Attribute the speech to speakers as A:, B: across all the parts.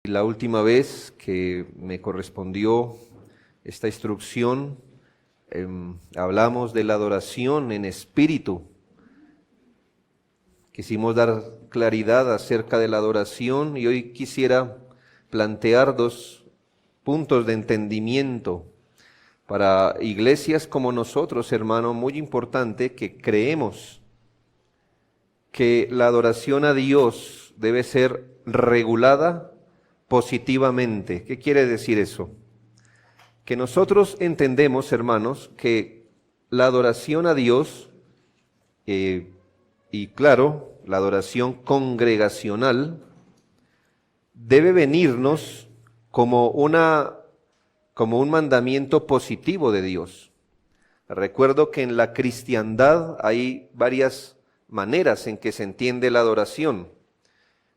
A: La última vez que me correspondió esta instrucción, hablamos de la adoración en espíritu. Quisimos dar claridad acerca de la adoración y hoy quisiera plantear dos puntos de entendimiento para iglesias como nosotros, hermano, muy importante, que creemos que la adoración a Dios debe ser regulada positivamente. ¿Qué quiere decir eso? Que nosotros entendemos, hermanos, que la adoración a Dios, y claro, la adoración congregacional, debe venirnos como un mandamiento positivo de Dios. Recuerdo que en la cristiandad hay varias maneras en que se entiende la adoración.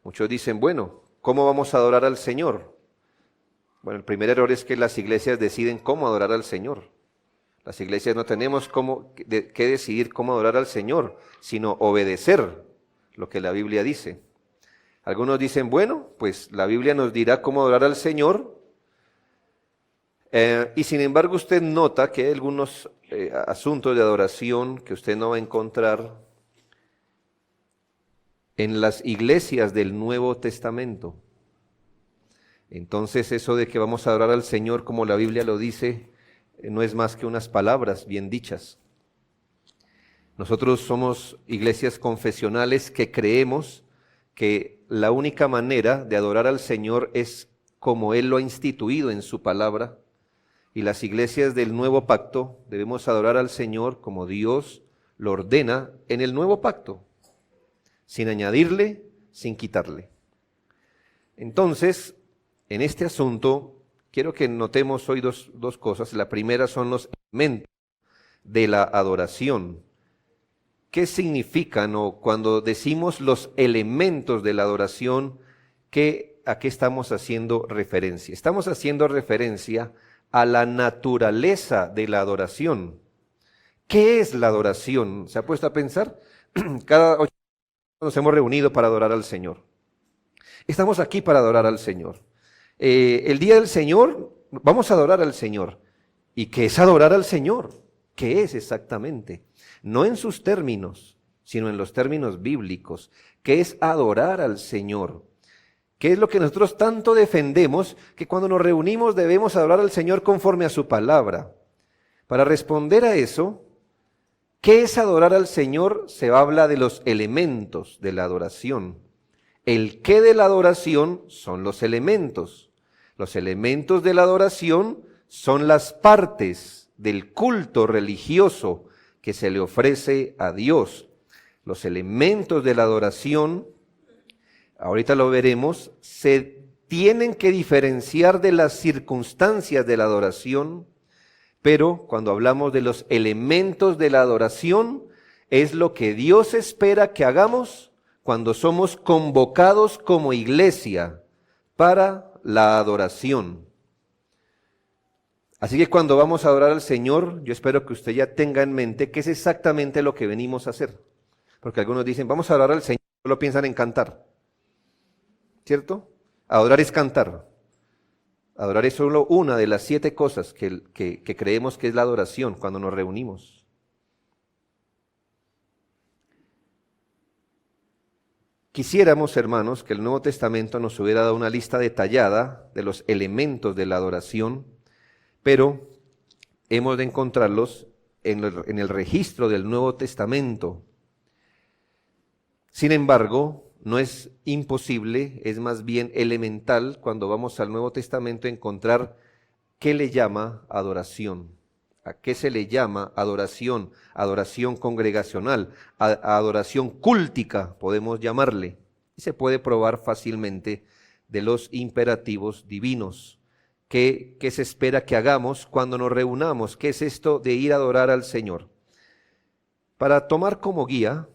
A: Muchos dicen, bueno, ¿cómo vamos a adorar al Señor? Bueno, el primer error es que las iglesias deciden cómo adorar al Señor. Las iglesias no tenemos que decidir cómo adorar al Señor, sino obedecer lo que la Biblia dice. Algunos dicen, bueno, pues la Biblia nos dirá cómo adorar al Señor, y sin embargo usted nota que hay algunos asuntos de adoración que usted no va a encontrar en las iglesias del Nuevo Testamento. Entonces eso de que vamos a adorar al Señor como la Biblia lo dice, no es más que unas palabras bien dichas. Nosotros somos iglesias confesionales que creemos que la única manera de adorar al Señor es como Él lo ha instituido en su palabra, y las iglesias del Nuevo Pacto debemos adorar al Señor como Dios lo ordena en el Nuevo Pacto, sin añadirle, sin quitarle. Entonces, en este asunto, quiero que notemos hoy dos cosas. La primera son los elementos de la adoración. ¿Qué significan cuando decimos los elementos de la adoración? ¿A qué estamos haciendo referencia? Estamos haciendo referencia a la naturaleza de la adoración. ¿Qué es la adoración? ¿Se ha puesto a pensar? Cada 8 nos hemos reunido para adorar al Señor. Estamos aquí para adorar al Señor. El día del Señor, vamos a adorar al Señor. ¿Y qué es adorar al Señor? ¿Qué es exactamente? No en sus términos, sino en los términos bíblicos. ¿Qué es adorar al Señor? ¿Qué es lo que nosotros tanto defendemos? Que cuando nos reunimos debemos adorar al Señor conforme a su palabra. Para responder a eso, ¿qué es adorar al Señor? Se habla de los elementos de la adoración. El qué de la adoración son los elementos. Los elementos de la adoración son las partes del culto religioso que se le ofrece a Dios. Los elementos de la adoración, ahorita lo veremos, se tienen que diferenciar de las circunstancias de la adoración, pero cuando hablamos de los elementos de la adoración, es lo que Dios espera que hagamos cuando somos convocados como iglesia para la adoración. Así que cuando vamos a adorar al Señor, yo espero que usted ya tenga en mente qué es exactamente lo que venimos a hacer. Porque algunos dicen, vamos a adorar al Señor, solo piensan en cantar. ¿Cierto? Adorar es cantar. Adorar es solo una de las 7 cosas que creemos que es la adoración cuando nos reunimos. Quisiéramos, hermanos, que el Nuevo Testamento nos hubiera dado una lista detallada de los elementos de la adoración, pero hemos de encontrarlos en el registro del Nuevo Testamento. Sin embargo, no es imposible, es más bien elemental cuando vamos al Nuevo Testamento encontrar qué le llama adoración. ¿A qué se le llama adoración? Adoración congregacional, adoración cúltica, podemos llamarle. Y se puede probar fácilmente de los imperativos divinos. ¿Qué se espera que hagamos cuando nos reunamos? ¿Qué es esto de ir a adorar al Señor? Para tomar como guía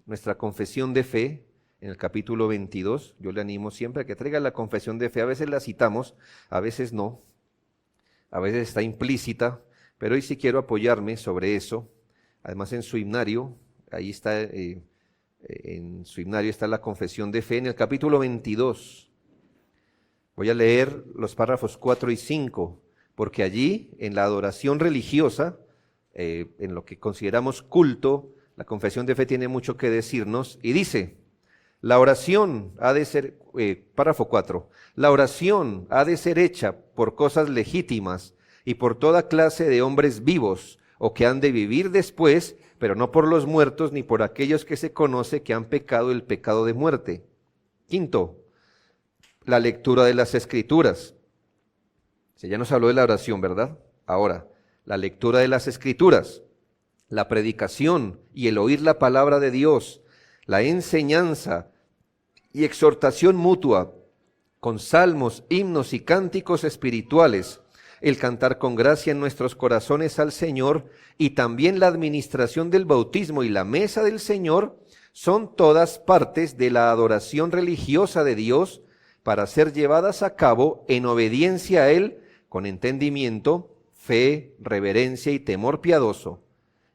A: nuestra confesión de fe, en el capítulo 22, yo le animo siempre a que traiga la confesión de fe. A veces la citamos, a veces no, a veces está implícita, pero hoy sí quiero apoyarme sobre eso. Además en su himnario, ahí está, en su himnario está la confesión de fe en el capítulo 22. Voy a leer los párrafos 4 y 5, porque allí, en la adoración religiosa, en lo que consideramos culto, la confesión de fe tiene mucho que decirnos, y dice, la oración ha de ser, párrafo 4, la oración ha de ser hecha por cosas legítimas y por toda clase de hombres vivos, o que han de vivir después, pero no por los muertos ni por aquellos que se conoce que han pecado el pecado de muerte. Quinto, la lectura de las Escrituras. Ya nos habló de la oración, ¿verdad? Ahora, la lectura de las Escrituras, la predicación y el oír la palabra de Dios, la enseñanza y exhortación mutua con salmos, himnos y cánticos espirituales, el cantar con gracia en nuestros corazones al Señor y también la administración del bautismo y la mesa del Señor son todas partes de la adoración religiosa de Dios para ser llevadas a cabo en obediencia a Él con entendimiento, fe, reverencia y temor piadoso.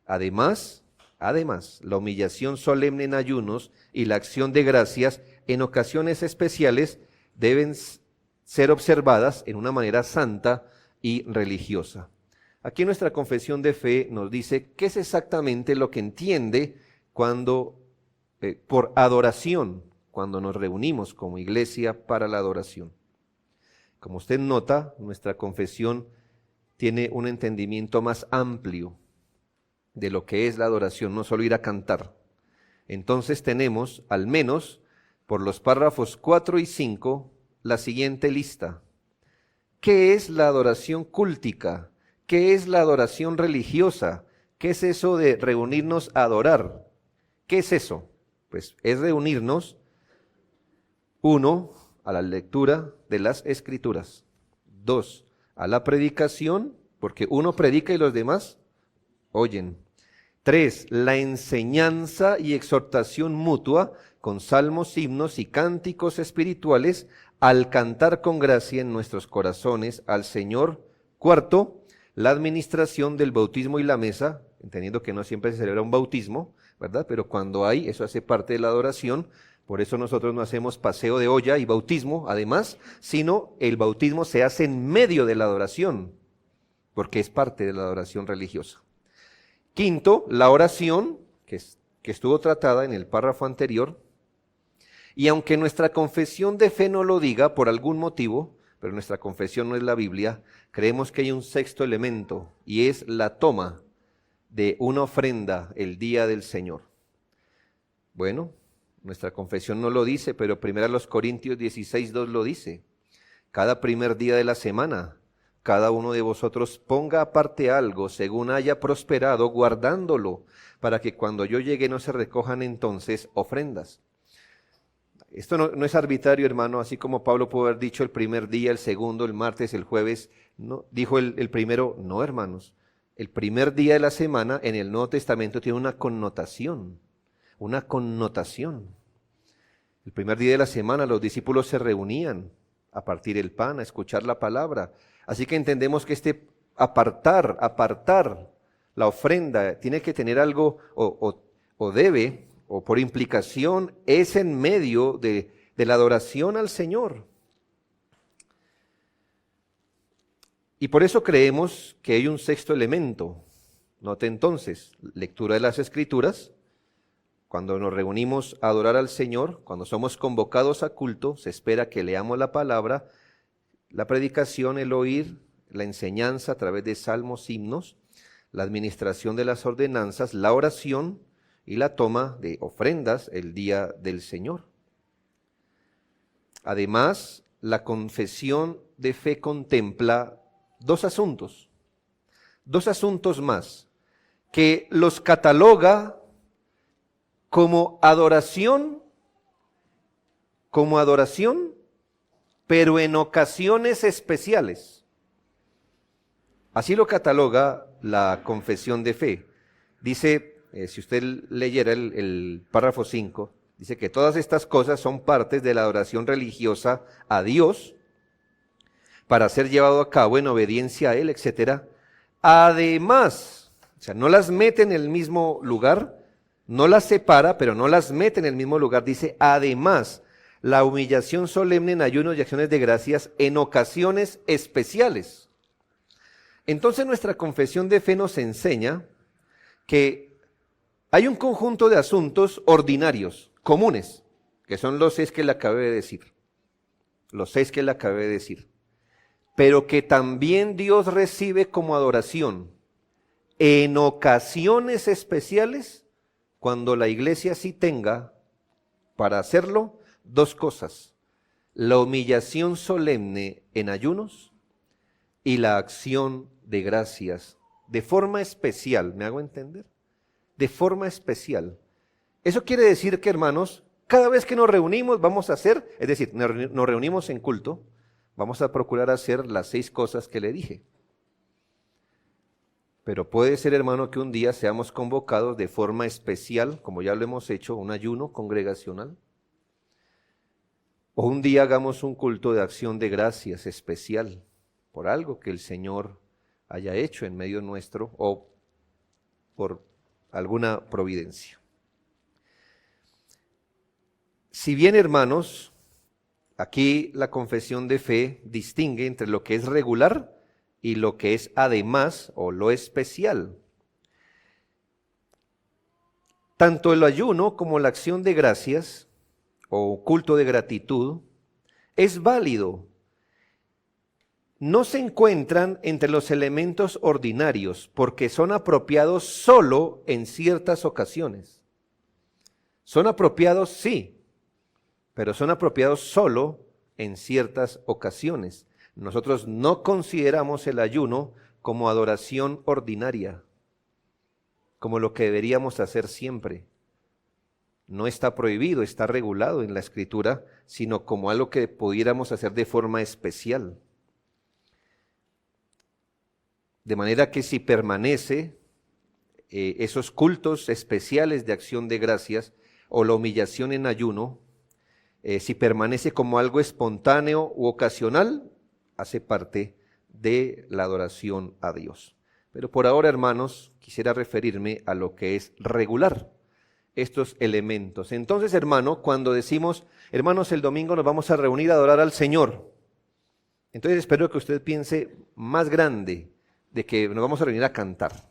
A: Además, la humillación solemne en ayunos y la acción de gracias en ocasiones especiales deben ser observadas en una manera santa y religiosa. Aquí nuestra confesión de fe nos dice qué es exactamente lo que entiende cuando, por adoración, cuando nos reunimos como iglesia para la adoración. Como usted nota, nuestra confesión tiene un entendimiento más amplio de lo que es la adoración, no solo ir a cantar. Entonces tenemos, al menos, por los párrafos 4 y 5, la siguiente lista. ¿Qué es la adoración cúltica? ¿Qué es la adoración religiosa? ¿Qué es eso de reunirnos a adorar? ¿Qué es eso? Pues es reunirnos, uno, a la lectura de las Escrituras. 2, a la predicación, porque uno predica y los demás oyen. 3, la enseñanza y exhortación mutua con salmos, himnos y cánticos espirituales al cantar con gracia en nuestros corazones al Señor. 4, la administración del bautismo y la mesa, entendiendo que no siempre se celebra un bautismo, ¿verdad? Pero cuando hay, eso hace parte de la adoración. Por eso nosotros no hacemos paseo de olla y bautismo, además, sino el bautismo se hace en medio de la adoración, porque es parte de la adoración religiosa. 5, la oración, que estuvo tratada en el párrafo anterior, y aunque nuestra confesión de fe no lo diga por algún motivo, pero nuestra confesión no es la Biblia, creemos que hay un sexto elemento, y es la toma de una ofrenda el día del Señor. Bueno, nuestra confesión no lo dice, pero 1 Corintios 16:2 lo dice. Cada primer día de la semana, cada uno de vosotros ponga aparte algo según haya prosperado, guardándolo, para que cuando yo llegue no se recojan entonces ofrendas. Esto no es arbitrario, hermano, así como Pablo pudo haber dicho el primer día, el segundo, el martes, el jueves, no, dijo el primero, no, hermanos. El primer día de la semana en el Nuevo Testamento tiene una connotación. El primer día de la semana los discípulos se reunían a partir el pan, a escuchar la palabra. Así que entendemos que este apartar la ofrenda tiene que tener algo o debe, o por implicación, es en medio de la adoración al Señor. Y por eso creemos que hay un sexto elemento. Note entonces, lectura de las Escrituras. Cuando nos reunimos a adorar al Señor, cuando somos convocados a culto, se espera que leamos la palabra, la predicación, el oír, la enseñanza a través de salmos, himnos, la administración de las ordenanzas, la oración y la toma de ofrendas el día del Señor. Además, la confesión de fe contempla dos asuntos más, que los cataloga como adoración, pero en ocasiones especiales. Así lo cataloga la confesión de fe. Dice, si usted leyera el párrafo 5, dice que todas estas cosas son partes de la adoración religiosa a Dios para ser llevado a cabo en obediencia a Él, etc. Además, o sea, no las mete en el mismo lugar, no las separa, pero no las mete en el mismo lugar. Dice, además, la humillación solemne en ayunos y acciones de gracias en ocasiones especiales. Entonces nuestra confesión de fe nos enseña que hay un conjunto de asuntos ordinarios, comunes, que son los 6 que le acabé de decir. Los 6 que le acabé de decir. Pero que también Dios recibe como adoración en ocasiones especiales, cuando la iglesia sí tenga para hacerlo 2 cosas: la humillación solemne en ayunos y la acción de gracias de forma especial. ¿Me hago entender? De forma especial. Eso quiere decir que, hermanos, cada vez que nos reunimos vamos a hacer, es decir, nos reunimos en culto, vamos a procurar hacer las 6 cosas que le dije. Pero puede ser, hermano, que un día seamos convocados de forma especial, como ya lo hemos hecho, un ayuno congregacional. O un día hagamos un culto de acción de gracias especial por algo que el Señor haya hecho en medio nuestro o por alguna providencia. Si bien, hermanos, aquí la confesión de fe distingue entre lo que es regular y lo que es además o lo especial. Tanto el ayuno como la acción de gracias o culto de gratitud es válido. No se encuentran entre los elementos ordinarios porque son apropiados solo en ciertas ocasiones. Son apropiados, sí, pero son apropiados solo en ciertas ocasiones. Nosotros no consideramos el ayuno como adoración ordinaria, como lo que deberíamos hacer siempre. No está prohibido, está regulado en la Escritura, sino como algo que pudiéramos hacer de forma especial. De manera que si permanece esos cultos especiales de acción de gracias o la humillación en ayuno, si permanece como algo espontáneo u ocasional, hace parte de la adoración a Dios. Pero por ahora, hermanos, quisiera referirme a lo que es regular, estos elementos. Entonces, hermano, cuando decimos, hermanos, el domingo nos vamos a reunir a adorar al Señor, entonces espero que usted piense más grande de que nos vamos a reunir a cantar.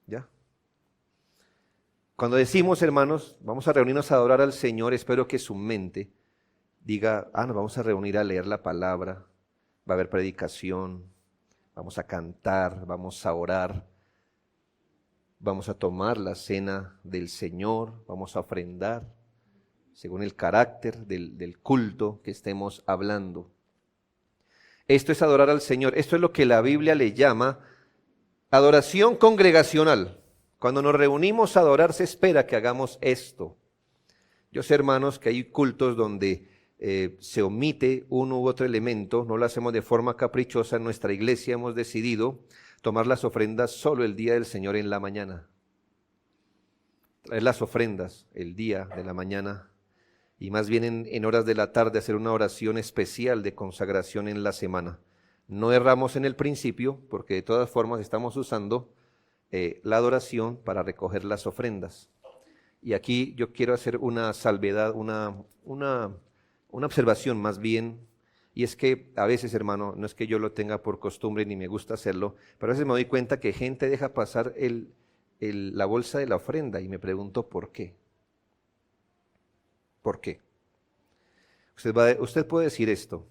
A: ¿Ya? Cuando decimos, hermanos, vamos a reunirnos a adorar al Señor, espero que su mente diga, nos vamos a reunir a leer la palabra, va a haber predicación, vamos a cantar, vamos a orar, vamos a tomar la cena del Señor, vamos a ofrendar, según el carácter del culto que estemos hablando. Esto es adorar al Señor, esto es lo que la Biblia le llama adoración congregacional. Cuando nos reunimos a adorar se espera que hagamos esto. Yo sé, hermanos, que hay cultos donde se omite uno u otro elemento, no lo hacemos de forma caprichosa. En nuestra iglesia hemos decidido tomar las ofrendas solo el día del Señor en la mañana. Traer las ofrendas el día de la mañana y más bien en horas de la tarde hacer una oración especial de consagración en la semana. No erramos en el principio porque de todas formas estamos usando la adoración para recoger las ofrendas. Y aquí yo quiero hacer una salvedad, una observación más bien, y es que a veces, hermano, no es que yo lo tenga por costumbre ni me gusta hacerlo, pero a veces me doy cuenta que gente deja pasar la bolsa de la ofrenda y me pregunto ¿por qué? ¿Por qué? Usted puede decir esto,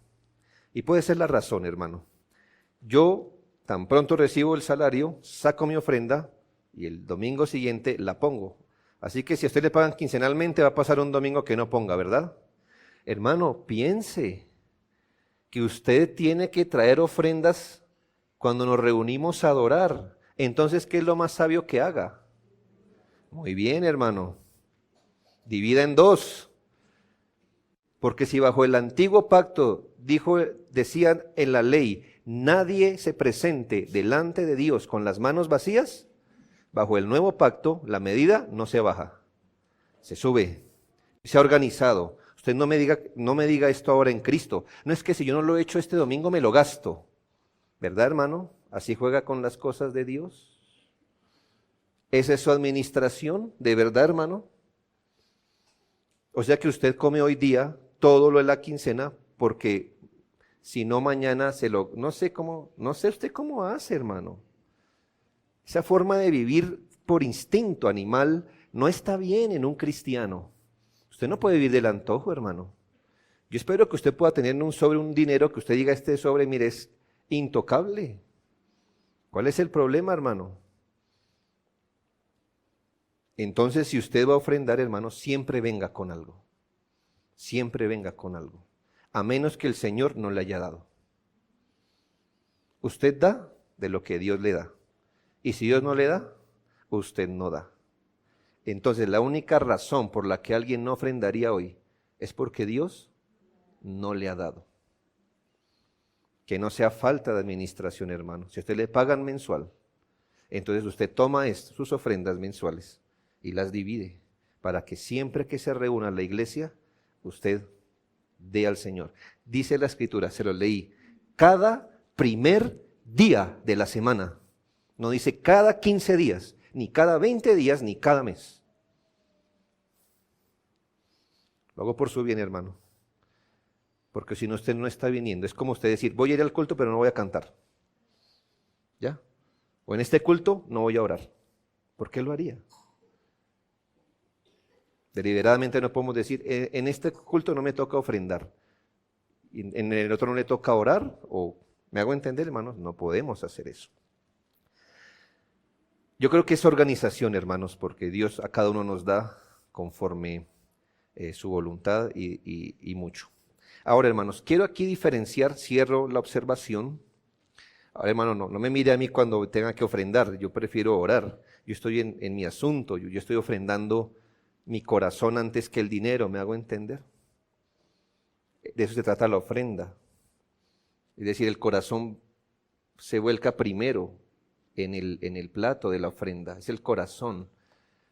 A: y puede ser la razón, hermano. Yo tan pronto recibo el salario, saco mi ofrenda y el domingo siguiente la pongo. Así que si a usted le pagan quincenalmente, va a pasar un domingo que no ponga, ¿verdad? Hermano, piense que usted tiene que traer ofrendas cuando nos reunimos a adorar. Entonces, ¿qué es lo más sabio que haga? Muy bien, hermano. Divida en 2. Porque si bajo el antiguo pacto decían en la ley, nadie se presente delante de Dios con las manos vacías, bajo el nuevo pacto la medida no se baja, se sube, se ha organizado. Usted no me diga esto ahora en Cristo. No es que si yo no lo he hecho este domingo me lo gasto. ¿Verdad, hermano? ¿Así juega con las cosas de Dios? ¿Esa es su administración? ¿De verdad, hermano? O sea que usted come hoy día todo lo de la quincena porque si no mañana no sé usted cómo hace, hermano. Esa forma de vivir por instinto animal no está bien en un cristiano. Usted no puede vivir del antojo, hermano. Yo espero que usted pueda tener un dinero que usted diga, este sobre, mire, es intocable. ¿Cuál es el problema, hermano? Entonces, si usted va a ofrendar, hermano, siempre venga con algo. Siempre venga con algo. A menos que el Señor no le haya dado. Usted da de lo que Dios le da. Y si Dios no le da, usted no da. Entonces, la única razón por la que alguien no ofrendaría hoy es porque Dios no le ha dado. Que no sea falta de administración, hermano. Si a usted le pagan mensual, entonces usted toma sus ofrendas mensuales y las divide para que siempre que se reúna la iglesia, usted dé al Señor. Dice la Escritura, se lo leí, cada primer día de la semana. No dice cada 15 días, ni cada 20 días, ni cada mes. Lo hago por su bien, hermano. Porque si no, usted no está viniendo. Es como usted decir, voy a ir al culto, pero no voy a cantar. ¿Ya? O en este culto no voy a orar. ¿Por qué lo haría? Deliberadamente no podemos decir, en este culto no me toca ofrendar. Y en el otro no le toca orar. O, ¿me hago entender, hermanos? No podemos hacer eso. Yo creo que es organización, hermanos, porque Dios a cada uno nos da conforme su voluntad y mucho. Ahora, hermanos, quiero aquí diferenciar, cierro la observación. Ahora, hermano, no me mire a mí cuando tenga que ofrendar, yo prefiero orar. Yo estoy en mi asunto, yo estoy ofrendando mi corazón antes que el dinero, ¿me hago entender? De eso se trata la ofrenda. Es decir, el corazón se vuelca primero en el plato de la ofrenda, es el corazón.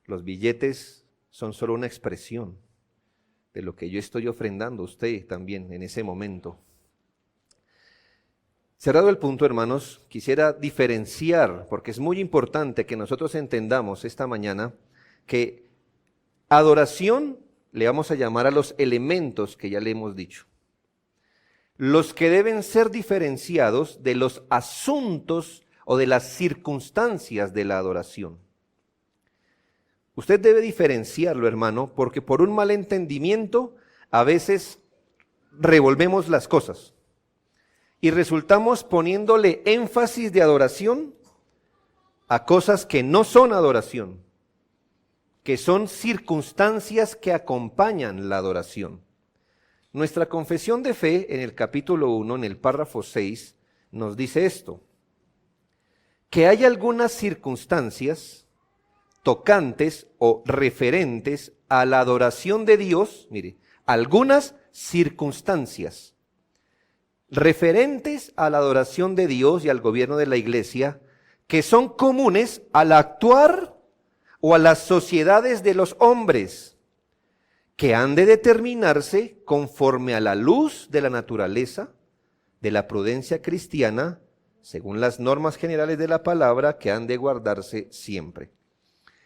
A: Los billetes son solo una expresión de lo que yo estoy ofrendando a usted también en ese momento. Cerrado el punto, hermanos, quisiera diferenciar, porque es muy importante que nosotros entendamos esta mañana que adoración le vamos a llamar a los elementos que ya le hemos dicho. Los que deben ser diferenciados de los asuntos o de las circunstancias de la adoración. Usted debe diferenciarlo, hermano, porque por un mal entendimiento a veces revolvemos las cosas y resultamos poniéndole énfasis de adoración a cosas que no son adoración, que son circunstancias que acompañan la adoración. Nuestra confesión de fe en el capítulo 1, en el párrafo 6, nos dice esto, que hay algunas circunstancias tocantes o referentes a la adoración de Dios, mire, algunas circunstancias referentes a la adoración de Dios y al gobierno de la iglesia que son comunes al actuar o a las sociedades de los hombres, que han de determinarse conforme a la luz de la naturaleza, de la prudencia cristiana, según las normas generales de la palabra que han de guardarse siempre.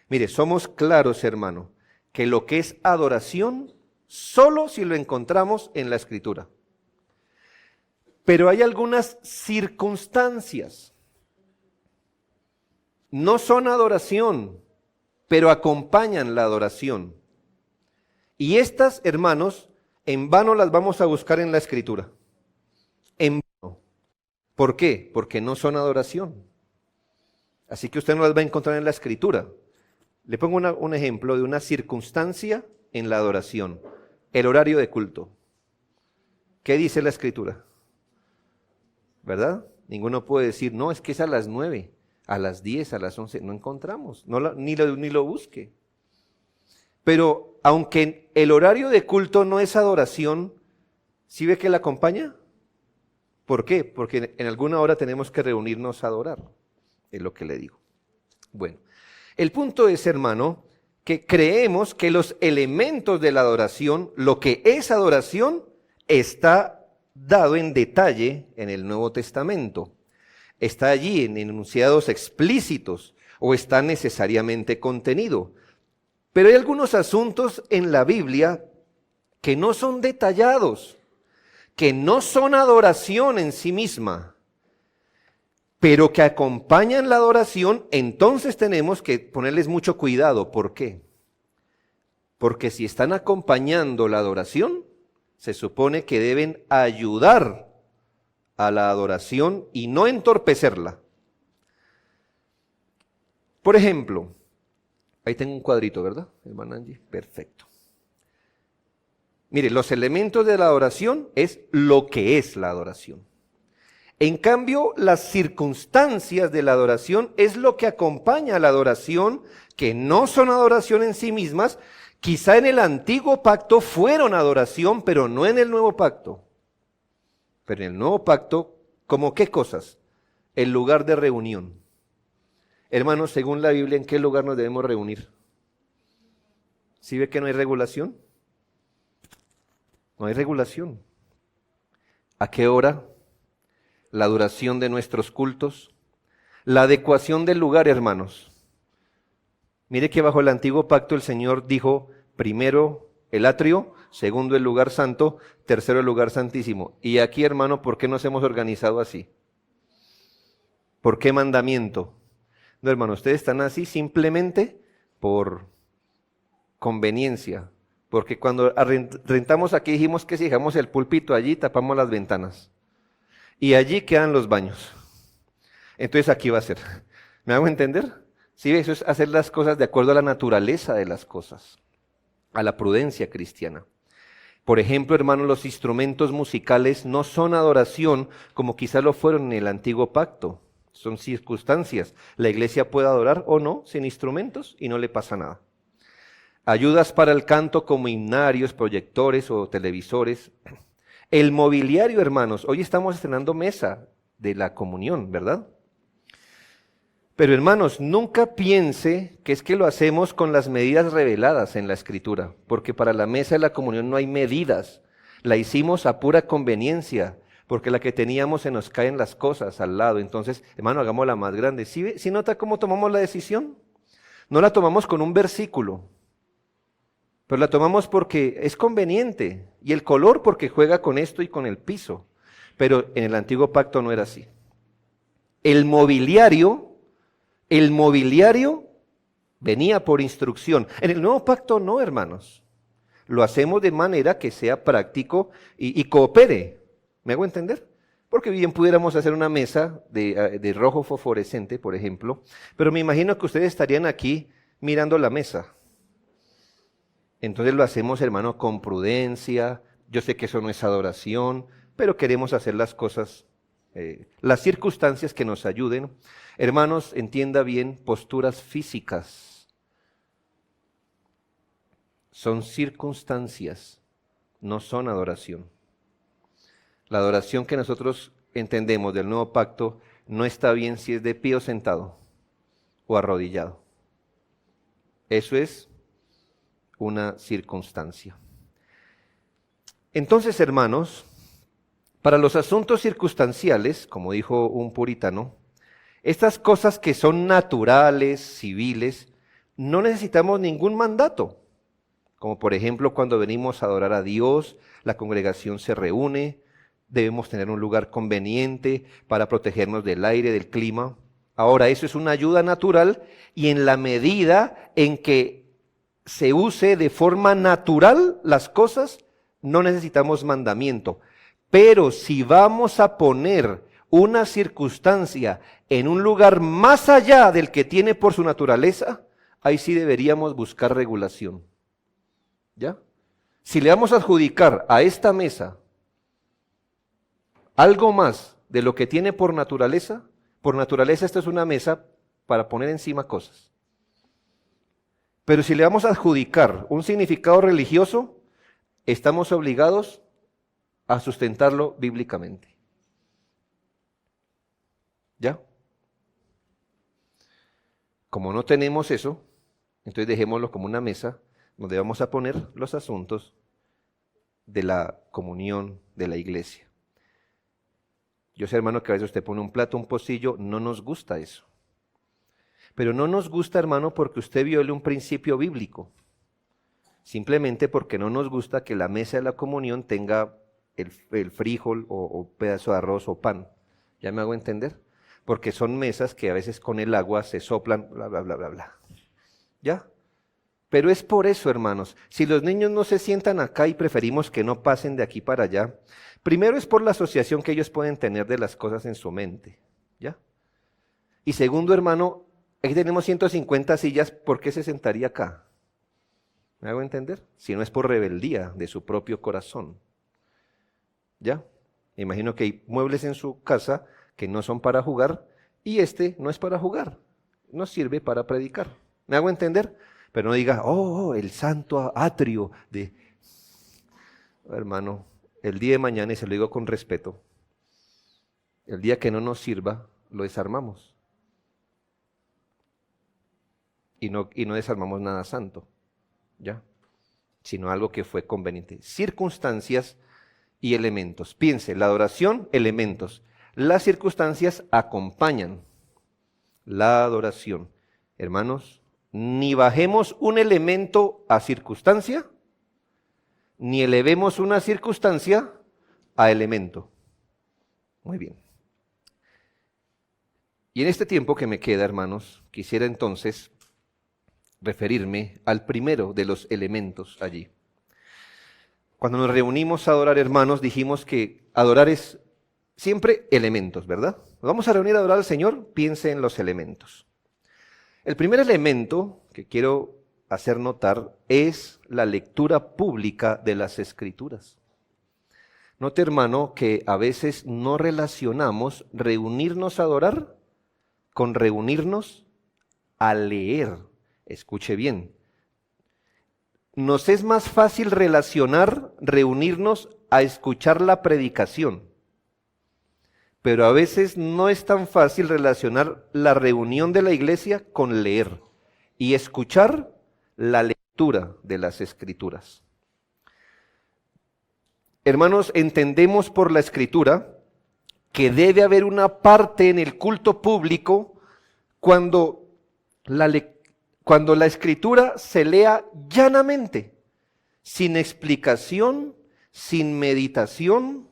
A: Mire, somos claros, hermano, que lo que es adoración, solo si lo encontramos en la Escritura. Pero hay algunas circunstancias. No son adoración, pero acompañan la adoración. Y estas, hermanos, en vano las vamos a buscar en la Escritura. En vano. ¿Por qué? Porque no son adoración. Así que usted no las va a encontrar en la Escritura. Le pongo un ejemplo de una circunstancia en la adoración. El horario de culto. ¿Qué dice la Escritura? ¿Verdad? Ninguno puede decir, no, es que es a las 9, a las 10, a las 11. No encontramos, ni lo busque. Pero aunque el horario de culto no es adoración, ¿sí ve que la acompaña? ¿Por qué? Porque en alguna hora tenemos que reunirnos a adorar. Es lo que le digo. Bueno. El punto es, hermano, que creemos que los elementos de la adoración, lo que es adoración, está dado en detalle en el Nuevo Testamento. Está allí en enunciados explícitos o está necesariamente contenido. Pero hay algunos asuntos en la Biblia que no son detallados, que no son adoración en sí misma, pero que acompañan la adoración, entonces tenemos que ponerles mucho cuidado. ¿Por qué? Porque si están acompañando la adoración, se supone que deben ayudar a la adoración y no entorpecerla. Por ejemplo, ahí tengo un cuadrito, ¿verdad, hermana Angie? Perfecto. Mire, los elementos de la adoración es lo que es la adoración. En cambio, las circunstancias de la adoración es lo que acompaña a la adoración, que no son adoración en sí mismas. Quizá en el antiguo pacto fueron adoración, pero no en el nuevo pacto. Pero en el nuevo pacto, ¿cómo qué cosas? El lugar de reunión. Hermanos, según la Biblia, ¿en qué lugar nos debemos reunir? ¿Sí ve que no hay regulación? No hay regulación. ¿A qué hora? La duración de nuestros cultos, la adecuación del lugar, hermanos. Mire que bajo el antiguo pacto el Señor dijo, primero el atrio, segundo el lugar santo, tercero el lugar santísimo. Y aquí, hermano, ¿por qué nos hemos organizado así? ¿Por qué mandamiento? No, hermano, ustedes están así simplemente por conveniencia. Porque cuando rentamos aquí dijimos que si dejamos el púlpito allí, tapamos las ventanas. Y allí quedan los baños. Entonces aquí va a ser. ¿Me hago entender? Sí, eso es hacer las cosas de acuerdo a la naturaleza de las cosas, a la prudencia cristiana. Por ejemplo, hermanos, los instrumentos musicales no son adoración como quizás lo fueron en el antiguo pacto. Son circunstancias. La iglesia puede adorar o no sin instrumentos y no le pasa nada. Ayudas para el canto como himnarios, proyectores o televisores. El mobiliario, hermanos, hoy estamos estrenando mesa de la comunión, ¿verdad? Pero hermanos, nunca piense que es que lo hacemos con las medidas reveladas en la Escritura, porque para la mesa de la comunión no hay medidas. La hicimos a pura conveniencia, porque la que teníamos se nos caen las cosas al lado. Entonces, hermano, hagámosla más grande. ¿Sí nota cómo tomamos la decisión? No la tomamos con un versículo, pero la tomamos porque es conveniente, y el color porque juega con esto y con el piso. Pero en el antiguo pacto no era así. El mobiliario venía por instrucción. En el nuevo pacto no, hermanos. Lo hacemos de manera que sea práctico y coopere. ¿Me hago entender? Porque bien pudiéramos hacer una mesa de rojo fosforescente, por ejemplo, pero me imagino que ustedes estarían aquí mirando la mesa. Entonces lo hacemos, hermano, con prudencia. Yo sé que eso no es adoración, pero queremos hacer las cosas, las circunstancias que nos ayuden. Hermanos, entienda bien, posturas físicas son circunstancias, no son adoración. La adoración que nosotros entendemos del nuevo pacto no está bien si es de pie o sentado o arrodillado. Eso es una circunstancia. Entonces, hermanos, para los asuntos circunstanciales, como dijo un puritano, estas cosas que son naturales, civiles, no necesitamos ningún mandato. Como por ejemplo cuando venimos a adorar a Dios, la congregación se reúne, debemos tener un lugar conveniente para protegernos del aire, del clima. Ahora, eso es una ayuda natural y en la medida en que se use de forma natural las cosas, no necesitamos mandamiento. Pero si vamos a poner una circunstancia en un lugar más allá del que tiene por su naturaleza, ahí sí deberíamos buscar regulación. ¿Ya? Si le vamos a adjudicar a esta mesa algo más de lo que tiene por naturaleza esta es una mesa para poner encima cosas. Pero si le vamos a adjudicar un significado religioso, estamos obligados a sustentarlo bíblicamente. ¿Ya? Como no tenemos eso, entonces dejémoslo como una mesa donde vamos a poner los asuntos de la comunión de la iglesia. Yo sé, hermano, que a veces usted pone un plato, un pocillo, no nos gusta eso. Pero no nos gusta, hermano, porque usted viole un principio bíblico. simplemente porque no nos gusta que la mesa de la comunión tenga el frijol o pedazo de arroz o pan. ¿Ya me hago entender? Porque son mesas que a veces con el agua se soplan, bla, bla, bla, bla, bla. ¿Ya? Pero es por eso, hermanos, si los niños no se sientan acá y preferimos que no pasen de aquí para allá, primero es por la asociación que ellos pueden tener de las cosas en su mente, ¿ya? Y segundo, hermano, aquí tenemos 150 sillas, ¿por qué se sentaría acá? ¿Me hago entender? Si no es por rebeldía de su propio corazón, ¿ya? Me imagino que hay muebles en su casa que no son para jugar y este no es para jugar, no sirve para predicar. ¿Me hago entender? Pero no diga, oh, el santo atrio de... Hermano, el día de mañana, y se lo digo con respeto, el día que no nos sirva, lo desarmamos. Y no desarmamos nada santo, ¿ya? Sino algo que fue conveniente. Circunstancias y elementos. Piense, la adoración, elementos. Las circunstancias acompañan la adoración. Hermanos, ni bajemos un elemento a circunstancia, ni elevemos una circunstancia a elemento. Muy bien. Y en este tiempo que me queda, hermanos, quisiera entonces referirme al primero de los elementos allí. Cuando nos reunimos a adorar, hermanos, dijimos que adorar es siempre elementos, ¿verdad? Nos vamos a reunir a adorar al Señor, piense en los elementos. El primer elemento que quiero hacer notar es la lectura pública de las Escrituras. Note, hermano, que a veces no relacionamos reunirnos a adorar con reunirnos a leer. Escuche bien. Nos es más fácil reunirnos a escuchar la predicación, pero a veces no es tan fácil relacionar la reunión de la iglesia con leer y escuchar la lectura de las Escrituras. Hermanos, entendemos por la Escritura que debe haber una parte en el culto público cuando la Escritura se lea llanamente, sin explicación, sin meditación,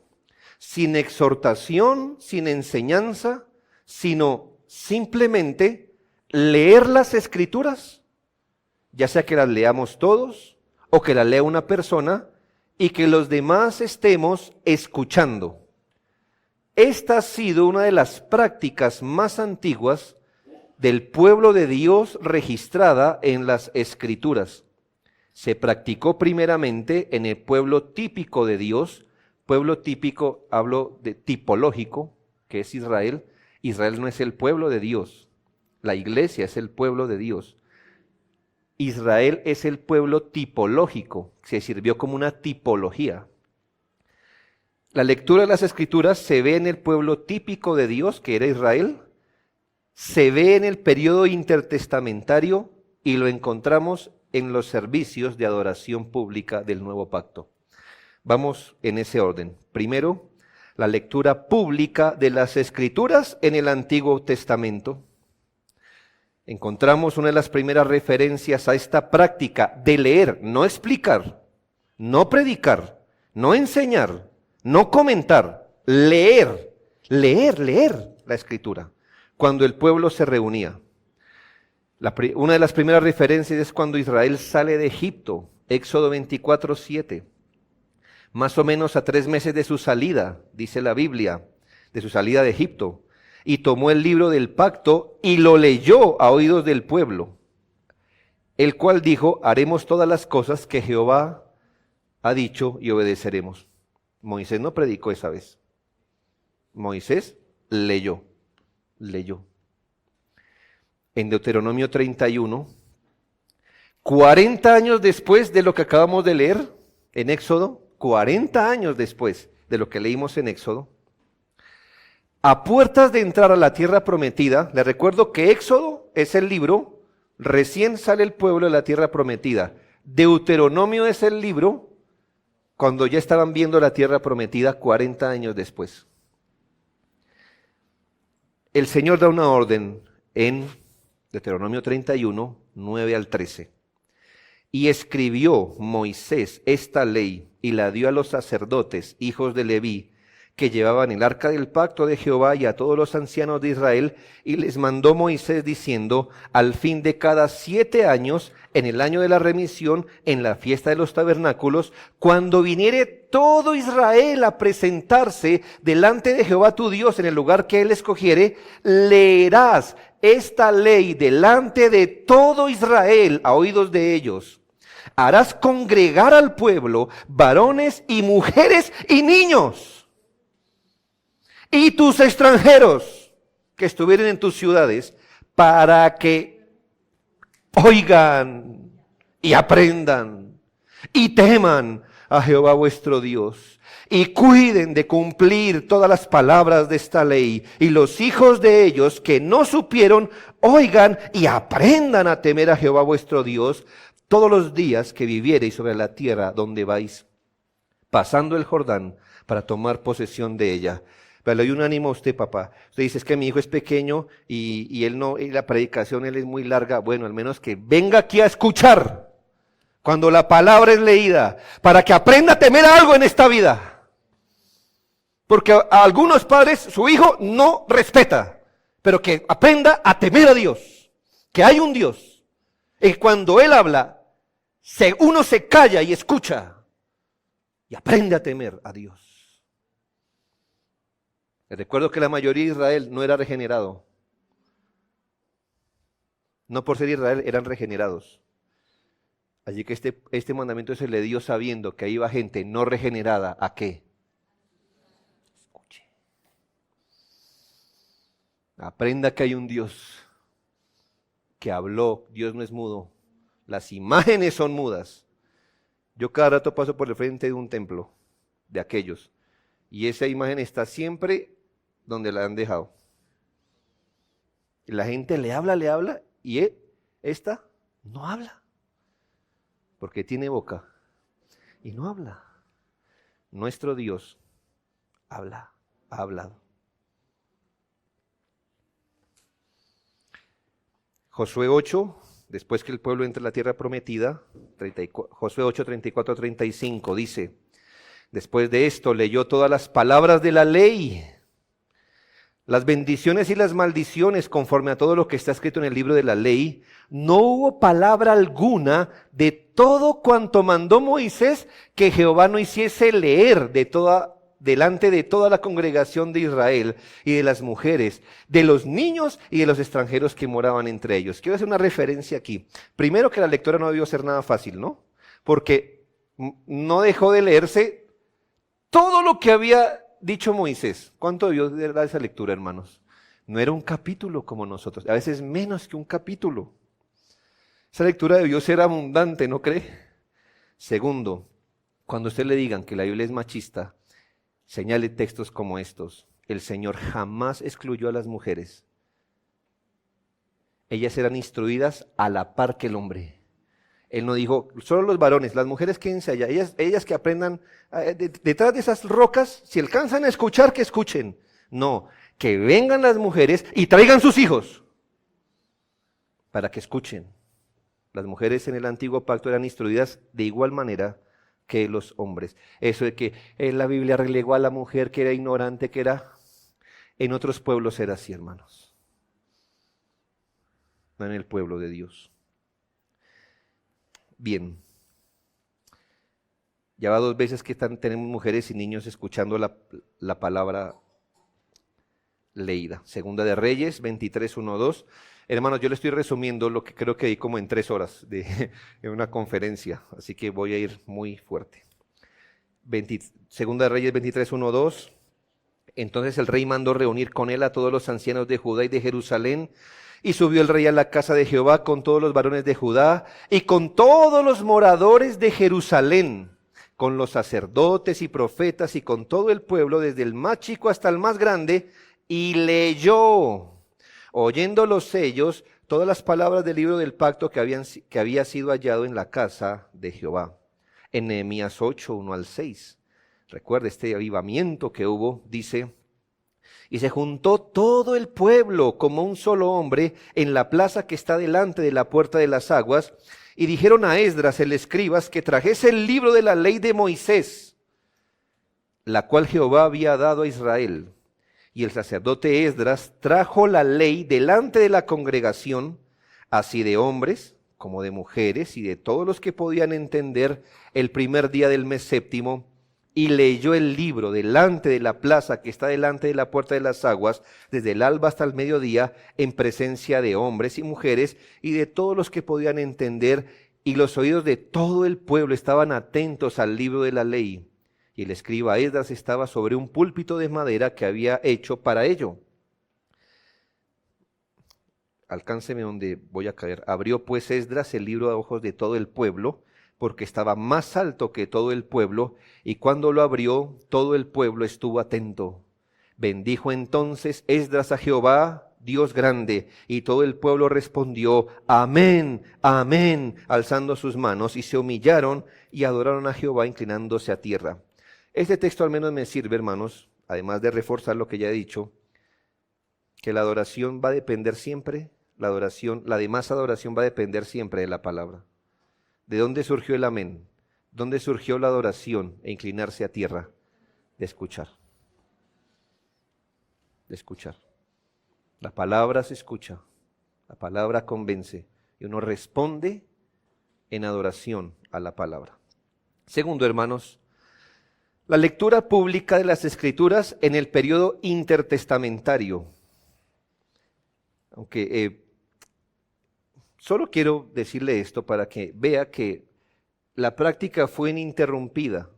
A: sin exhortación, sin enseñanza, sino simplemente leer las Escrituras, ya sea que las leamos todos o que las lea una persona y que los demás estemos escuchando. Esta ha sido una de las prácticas más antiguas del pueblo de Dios registrada en las Escrituras. Se practicó primeramente en el pueblo típico de Dios. Pueblo típico, hablo de tipológico, que es Israel. Israel no es el pueblo de Dios. La iglesia es el pueblo de Dios. Israel es el pueblo tipológico, se sirvió como una tipología. La lectura de las Escrituras se ve en el pueblo típico de Dios, que era Israel, se ve en el periodo intertestamentario y lo encontramos en los servicios de adoración pública del Nuevo Pacto. Vamos en ese orden. Primero, la lectura pública de las Escrituras en el Antiguo Testamento. Encontramos una de las primeras referencias a esta práctica de leer, no explicar, no predicar, no enseñar, no comentar, leer la Escritura, cuando el pueblo se reunía. Una de las primeras referencias es cuando Israel sale de Egipto, Éxodo 24:7. Más o menos a 3 meses de su salida, dice la Biblia, de su salida de Egipto. Y tomó el libro del pacto y lo leyó a oídos del pueblo, el cual dijo, haremos todas las cosas que Jehová ha dicho y obedeceremos. Moisés no predicó esa vez. Moisés leyó. En Deuteronomio 31, 40 años después de lo que acabamos de leer en Éxodo, 40 años después de lo que leímos en Éxodo, a puertas de entrar a la tierra prometida, les recuerdo que Éxodo es el libro, recién sale el pueblo de la tierra prometida. Deuteronomio es el libro cuando ya estaban viendo la tierra prometida 40 años después. El Señor da una orden en Deuteronomio 31, 9 al 13. Y escribió Moisés esta ley y la dio a los sacerdotes, hijos de Leví, que llevaban el arca del pacto de Jehová, y a todos los ancianos de Israel, y les mandó Moisés diciendo: al fin de cada 7 años, en el año de la remisión, en la fiesta de los tabernáculos, cuando viniere todo Israel a presentarse delante de Jehová tu Dios en el lugar que él escogiere, leerás esta ley delante de todo Israel a oídos de ellos. Harás congregar al pueblo, varones y mujeres y niños, y tus extranjeros que estuvieren en tus ciudades, para que oigan y aprendan y teman a Jehová vuestro Dios, y cuiden de cumplir todas las palabras de esta ley. Y los hijos de ellos que no supieron, oigan y aprendan a temer a Jehová vuestro Dios todos los días que viviereis sobre la tierra donde vais, pasando el Jordán para tomar posesión de ella. Pero le doy un ánimo a usted, papá. Usted dice: es que mi hijo es pequeño y él no, y la predicación él es muy larga. Bueno, al menos que venga aquí a escuchar cuando la palabra es leída, para que aprenda a temer algo en esta vida. Porque a algunos padres su hijo no respeta, pero que aprenda a temer a Dios, que hay un Dios. Y cuando él habla, uno se calla y escucha y aprende a temer a Dios. Les recuerdo que la mayoría de Israel no era regenerado. No por ser Israel eran regenerados. Así que este mandamiento se le dio sabiendo que ahí iba gente no regenerada. ¿A qué? Escuche. Aprenda que hay un Dios que habló. Dios no es mudo. Las imágenes son mudas. Yo cada rato paso por el frente de un templo de aquellos, y esa imagen está siempre donde la han dejado. Y la gente le habla, y esta no habla, porque tiene boca y no habla. Nuestro Dios habla, ha hablado. Josué 8, después que el pueblo entra a la tierra prometida, Josué 8, 34, 35, dice: después de esto leyó todas las palabras de la ley, las bendiciones y las maldiciones, conforme a todo lo que está escrito en el libro de la ley. No hubo palabra alguna de todo cuanto mandó Moisés que Jehová no hiciese leer delante de toda la congregación de Israel, y de las mujeres, de los niños y de los extranjeros que moraban entre ellos. Quiero hacer una referencia aquí. Primero, que la lectura no debió ser nada fácil, ¿no? Porque no dejó de leerse todo lo que había dicho Moisés. ¿Cuánto debió de dar esa lectura, hermanos? No era un capítulo como nosotros, a veces menos que un capítulo. Esa lectura debió ser abundante, ¿no cree? Segundo, cuando a usted le digan que la Biblia es machista, señale textos como estos. El Señor jamás excluyó a las mujeres. Ellas eran instruidas a la par que el hombre. Él no dijo: solo los varones, las mujeres quédense allá, ellas que aprendan detrás de esas rocas, si alcanzan a escuchar, que escuchen. No, que vengan las mujeres y traigan sus hijos para que escuchen. Las mujeres en el antiguo pacto eran instruidas de igual manera que los hombres. Eso de que la Biblia relegó a la mujer que era ignorante, en otros pueblos era así, hermanos. No en el pueblo de Dios. Bien. Ya va 2 veces que tenemos mujeres y niños escuchando la palabra leída. Segunda de Reyes 23, 1, 2. Hermanos, yo le estoy resumiendo lo que creo que di como en 3 horas en una conferencia, así que voy a ir muy fuerte. Segunda de Reyes 23, 1, 2. Entonces el rey mandó reunir con él a todos los ancianos de Judá y de Jerusalén, y subió el rey a la casa de Jehová con todos los varones de Judá y con todos los moradores de Jerusalén, con los sacerdotes y profetas y con todo el pueblo, desde el más chico hasta el más grande, y leyó, oyendo los sellos, todas las palabras del libro del pacto que había sido hallado en la casa de Jehová. En Nehemías 8, 1 al 6. Recuerda este avivamiento que hubo, dice: Y se juntó todo el pueblo como un solo hombre en la plaza que está delante de la puerta de las aguas, y dijeron a Esdras el escriba que trajese el libro de la ley de Moisés, la cual Jehová había dado a Israel. Y el sacerdote Esdras trajo la ley delante de la congregación, así de hombres como de mujeres y de todos los que podían entender, el primer día del mes séptimo, y leyó el libro delante de la plaza que está delante de la puerta de las aguas, desde el alba hasta el mediodía, en presencia de hombres y mujeres y de todos los que podían entender, y los oídos de todo el pueblo estaban atentos al libro de la ley. Y el escriba Esdras estaba sobre un púlpito de madera que había hecho para ello. Alcánceme donde voy a caer. Abrió pues Esdras el libro a ojos de todo el pueblo, porque estaba más alto que todo el pueblo, y cuando lo abrió, todo el pueblo estuvo atento. Bendijo entonces Esdras a Jehová, Dios grande, y todo el pueblo respondió, amén, amén, alzando sus manos, y se humillaron y adoraron a Jehová inclinándose a tierra. Este texto al menos me sirve, hermanos, además de reforzar lo que ya he dicho, que la adoración va a depender siempre, la demás adoración va a depender siempre de la palabra. ¿De dónde surgió el amén? ¿Dónde surgió la adoración e inclinarse a tierra? De escuchar. De escuchar. La palabra se escucha, la palabra convence y uno responde en adoración a la palabra. Segundo, hermanos, la lectura pública de las Escrituras en el periodo intertestamentario. Aunque solo quiero decirle esto para que vea que la práctica fue ininterrumpida.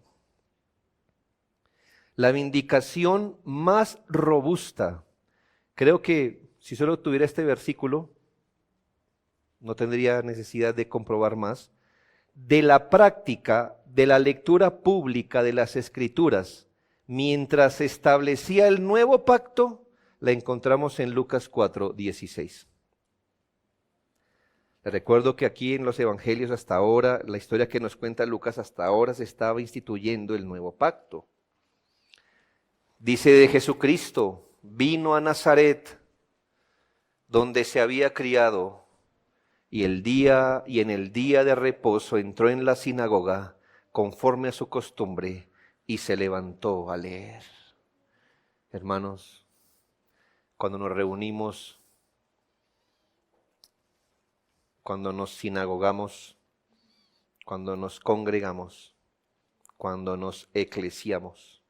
A: La vindicación más robusta, creo que si solo tuviera este versículo, no tendría necesidad de comprobar más, de la práctica de la lectura pública de las Escrituras, mientras se establecía el nuevo pacto, la encontramos en Lucas 4:16. Les recuerdo que aquí en los evangelios hasta ahora, la historia que nos cuenta Lucas, hasta ahora se estaba instituyendo el nuevo pacto. Dice de Jesucristo, vino a Nazaret, donde se había criado, y en el día de reposo entró en la sinagoga, conforme a su costumbre, y se levantó a leer. Hermanos, cuando nos reunimos, cuando nos sinagogamos, cuando nos congregamos, cuando nos eclesiamos,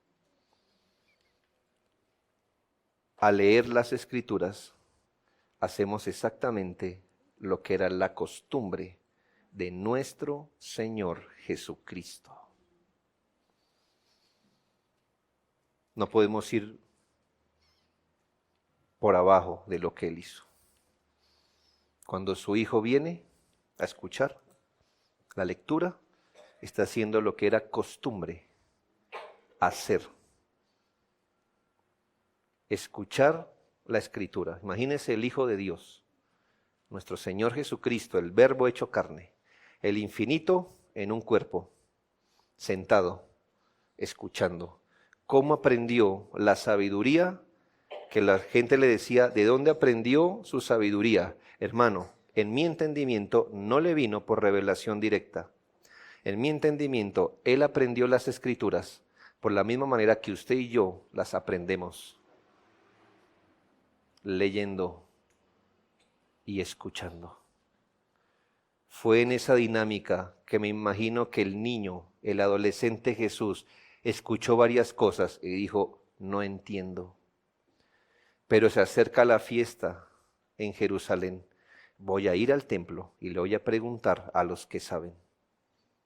A: al leer las Escrituras, hacemos exactamente lo que era la costumbre de nuestro Señor Jesucristo. No podemos ir por abajo de lo que Él hizo. Cuando su Hijo viene a escuchar la lectura, está haciendo lo que era costumbre, hacer. Escuchar la Escritura. Imagínense el Hijo de Dios, nuestro Señor Jesucristo, el Verbo hecho carne, el infinito en un cuerpo, sentado, escuchando. ¿Cómo aprendió la sabiduría? Que la gente le decía, ¿de dónde aprendió su sabiduría? Hermano, en mi entendimiento no le vino por revelación directa. En mi entendimiento, Él aprendió las Escrituras por la misma manera que usted y yo las aprendemos. Leyendo y escuchando. Fue en esa dinámica que me imagino que el niño, el adolescente Jesús, escuchó varias cosas y dijo, no entiendo. Pero se acerca la fiesta en Jerusalén. Voy a ir al templo y le voy a preguntar a los que saben.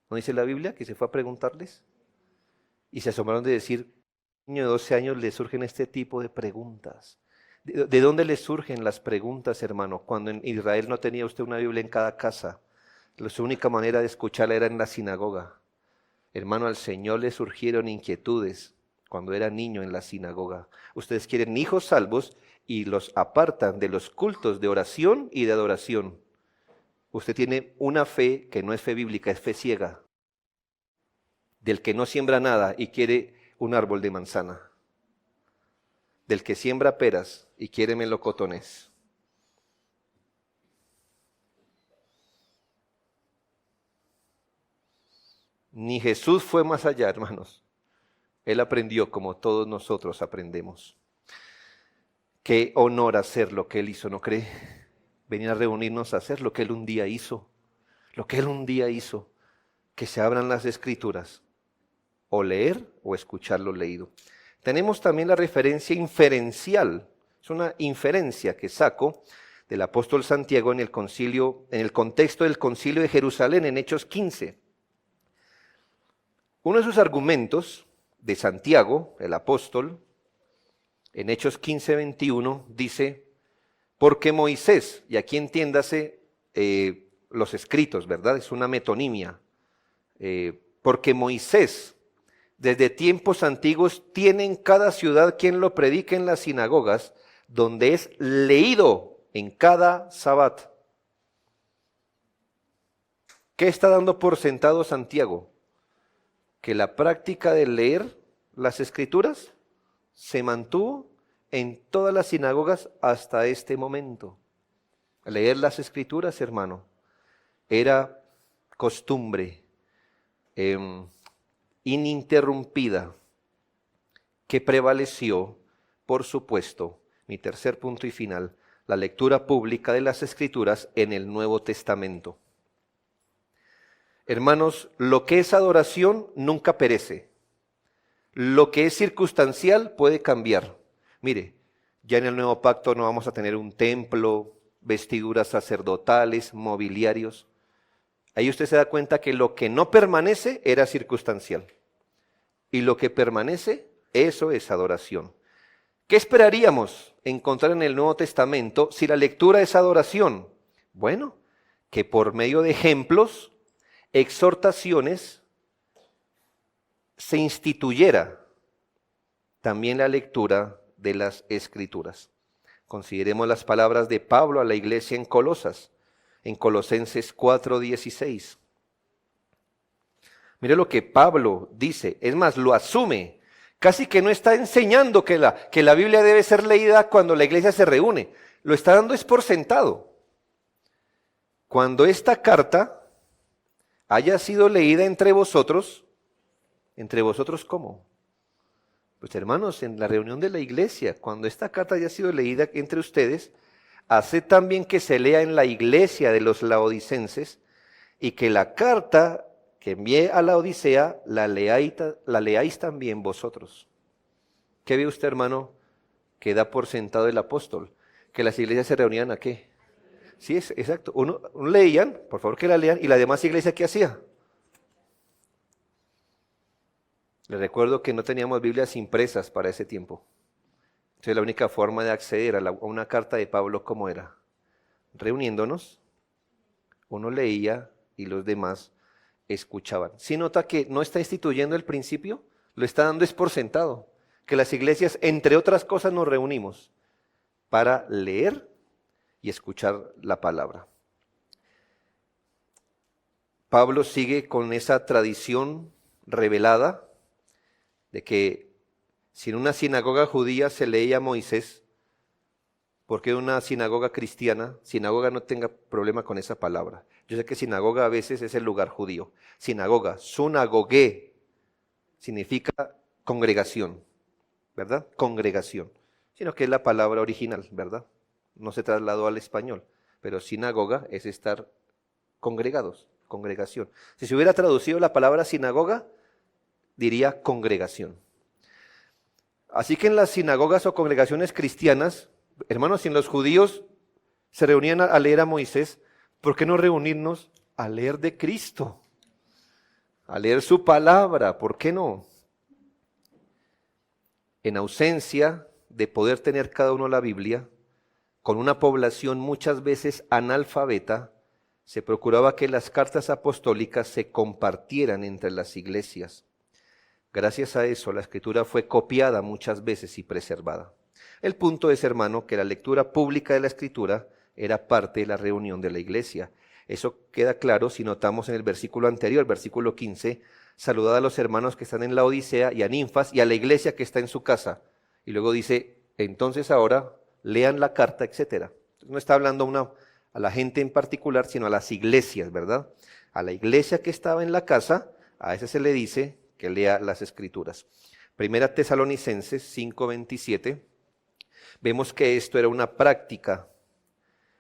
A: ¿No dice la Biblia que se fue a preguntarles? Y se asombraron de decir, a un niño de 12 años le surgen este tipo de preguntas. ¿De dónde le surgen las preguntas, hermano? Cuando en Israel no tenía usted una Biblia en cada casa, su única manera de escucharla era en la sinagoga. Hermano, al Señor le surgieron inquietudes cuando era niño en la sinagoga. Ustedes quieren hijos salvos y los apartan de los cultos de oración y de adoración. Usted tiene una fe que no es fe bíblica, es fe ciega. Del que no siembra nada y quiere un árbol de manzana. del que siembra peras y quiere melocotones. Ni Jesús fue más allá, hermanos. Él aprendió como todos nosotros aprendemos. Qué honor hacer lo que Él hizo, ¿no cree? Venir a reunirnos a hacer lo que Él un día hizo. Lo que Él un día hizo. Que se abran las Escrituras. O leer o escuchar lo leído. Tenemos también la referencia inferencial. Es una inferencia que saco del apóstol Santiago en el contexto del concilio de Jerusalén en Hechos 15. Uno de sus argumentos de Santiago, el apóstol, en Hechos 15, 21, dice, porque Moisés, y aquí entiéndase los escritos, ¿verdad? Es una metonimia. Porque Moisés, desde tiempos antiguos, tiene en cada ciudad quien lo predique en las sinagogas, donde es leído en cada sabat. ¿Qué está dando por sentado Santiago? Que la práctica de leer las Escrituras se mantuvo en todas las sinagogas hasta este momento. Leer las Escrituras, hermano, era costumbre ininterrumpida que prevaleció, por supuesto, mi tercer punto y final, la lectura pública de las Escrituras en el Nuevo Testamento. Hermanos, lo que es adoración nunca perece. Lo que es circunstancial puede cambiar. Mire, ya en el Nuevo Pacto no vamos a tener un templo, vestiduras sacerdotales, mobiliarios. Ahí usted se da cuenta que lo que no permanece era circunstancial. Y lo que permanece, eso es adoración. ¿Qué esperaríamos encontrar en el Nuevo Testamento si la lectura es adoración? Bueno, que por medio de ejemplos, exhortaciones, se instituyera también la lectura de las Escrituras. Consideremos las palabras de Pablo a la iglesia en Colosas, en Colosenses 4:16. Mire lo que Pablo dice, es más, lo asume. Casi que no está enseñando que la Biblia debe ser leída cuando la iglesia se reúne. Lo está dando es por sentado. Cuando esta carta haya sido leída entre vosotros ¿cómo? Pues hermanos, en la reunión de la iglesia, cuando esta carta haya sido leída entre ustedes, hace también que se lea en la iglesia de los laodicenses y que la carta que envié a la Odisea la leáis también vosotros. ¿Qué ve usted, hermano, que da por sentado el apóstol? Que las iglesias se reunían ¿a qué? Sí, es exacto. Uno leían, por favor que la lean, y la demás iglesia ¿qué hacía? Les recuerdo que no teníamos Biblias impresas para ese tiempo. Entonces la única forma de acceder a una carta de Pablo, ¿cómo era? Reuniéndonos, uno leía y los demás escuchaban. ¿Sí nota que no está instituyendo el principio? Lo está dando es por sentado. Que las iglesias, entre otras cosas, nos reunimos para leer y escuchar la palabra. Pablo sigue con esa tradición revelada de que si en una sinagoga judía se leía a Moisés, ¿por qué una sinagoga cristiana? Sinagoga no tenga problema con esa palabra. Yo sé que sinagoga a veces es el lugar judío. Sinagoga, sunagogué, significa congregación, ¿verdad? Congregación, sino que es la palabra original, ¿verdad? No se trasladó al español, pero sinagoga es estar congregados, congregación. Si se hubiera traducido la palabra sinagoga, diría congregación. Así que en las sinagogas o congregaciones cristianas, hermanos, si en los judíos se reunían a leer a Moisés, ¿por qué no reunirnos a leer de Cristo? A leer su palabra, ¿por qué no? En ausencia de poder tener cada uno la Biblia, con una población muchas veces analfabeta, se procuraba que las cartas apostólicas se compartieran entre las iglesias. Gracias a eso, la Escritura fue copiada muchas veces y preservada. El punto es, hermano, que la lectura pública de la Escritura era parte de la reunión de la iglesia. Eso queda claro si notamos en el versículo anterior, versículo 15, saludad a los hermanos que están en la Odisea y a Ninfas y a la iglesia que está en su casa. Y luego dice, entonces ahora lean la carta, etc. No está hablando a la gente en particular, sino a las iglesias, ¿verdad? A la iglesia que estaba en la casa, a ese se le dice que lea las Escrituras. Primera Tesalonicenses 5:27, vemos que esto era una práctica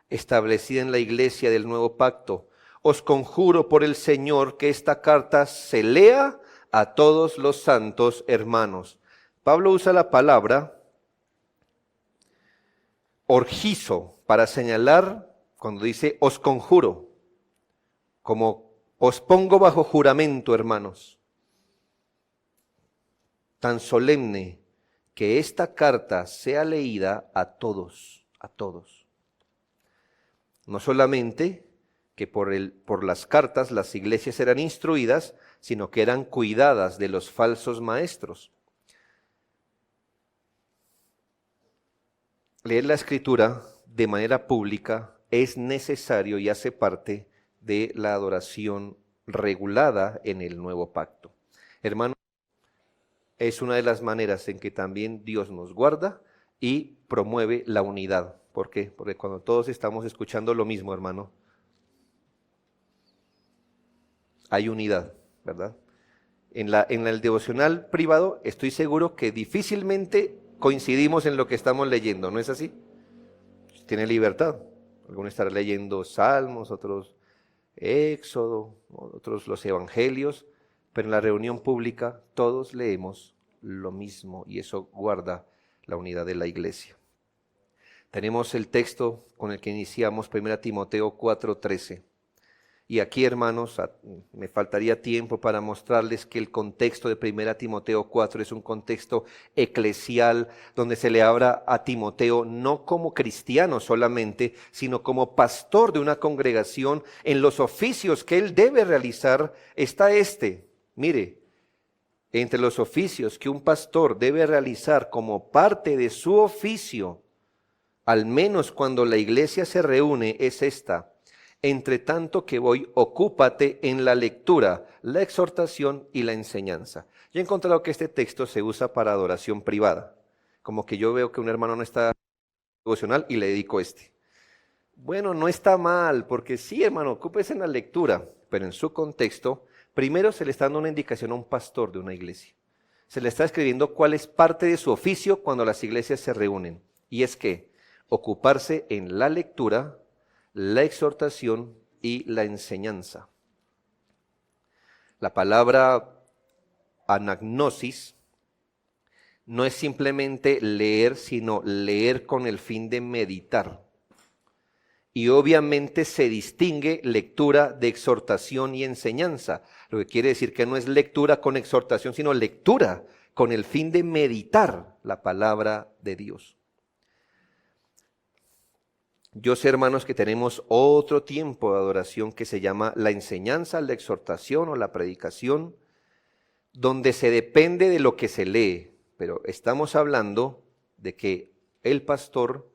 A: establecida en la iglesia del nuevo pacto. Os conjuro por el Señor que esta carta se lea a todos los santos hermanos. Pablo usa la palabra orgizo para señalar cuando dice os conjuro, como os pongo bajo juramento, hermanos, tan solemne, que esta carta sea leída a todos, a todos. No solamente que por las cartas las iglesias eran instruidas, sino que eran cuidadas de los falsos maestros. Leer la Escritura de manera pública es necesario y hace parte de la adoración regulada en el nuevo pacto. Hermanos, es una de las maneras en que también Dios nos guarda y promueve la unidad. ¿Por qué? Porque cuando todos estamos escuchando lo mismo, hermano, hay unidad, ¿verdad? En el devocional privado estoy seguro que difícilmente coincidimos en lo que estamos leyendo, ¿no es así? Tiene libertad. Algunos estarán leyendo Salmos, otros Éxodo, otros los Evangelios, pero en la reunión pública todos leemos lo mismo y eso guarda la unidad de la iglesia. Tenemos el texto con el que iniciamos, 1 Timoteo 4:13. Y aquí, hermanos, me faltaría tiempo para mostrarles que el contexto de 1 Timoteo 4 es un contexto eclesial, donde se le habla a Timoteo no como cristiano solamente, sino como pastor de una congregación. En los oficios que él debe realizar está mire, entre los oficios que un pastor debe realizar como parte de su oficio, al menos cuando la iglesia se reúne, es esta: entre tanto que voy, ocúpate en la lectura, la exhortación y la enseñanza. Yo he encontrado que este texto se usa para adoración privada, como que yo veo que un hermano no está devocional y le dedico Bueno, no está mal, porque sí, hermano, ocúpese en la lectura, pero en su contexto, primero se le está dando una indicación a un pastor de una iglesia. Se le está escribiendo cuál es parte de su oficio cuando las iglesias se reúnen, y es que ocuparse en la lectura, la exhortación y la enseñanza. La palabra anagnosis no es simplemente leer, sino leer con el fin de meditar. Y obviamente se distingue lectura de exhortación y enseñanza, lo que quiere decir que no es lectura con exhortación, sino lectura con el fin de meditar la palabra de Dios. Yo sé, hermanos, que tenemos otro tiempo de adoración que se llama la enseñanza, la exhortación o la predicación, donde se depende de lo que se lee, pero estamos hablando de que el pastor